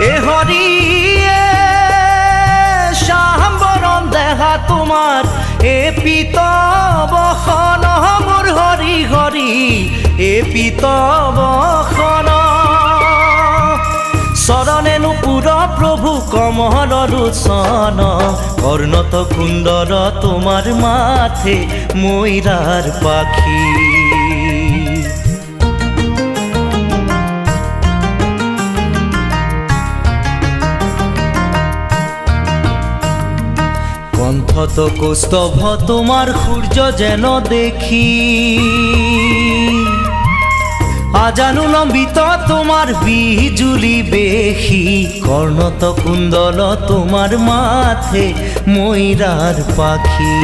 এ হরি শাম্বরণ দেহা তোমার এ পিতবখন মোর হরি হরি এ পিতবখন শরণে নুপুর প্রভু কমল লোচন কর্ণত কুণ্ডল তোমার মাথে ময়ূরার পাখি কণ্ঠত কৌস্তভ তোমার সূর্য যেন দেখি আজানু লম্বিত তোমার বিজুলি বেশি কর্ণত কুণ্ডল তোমার মাথে ময়ূরার পাখি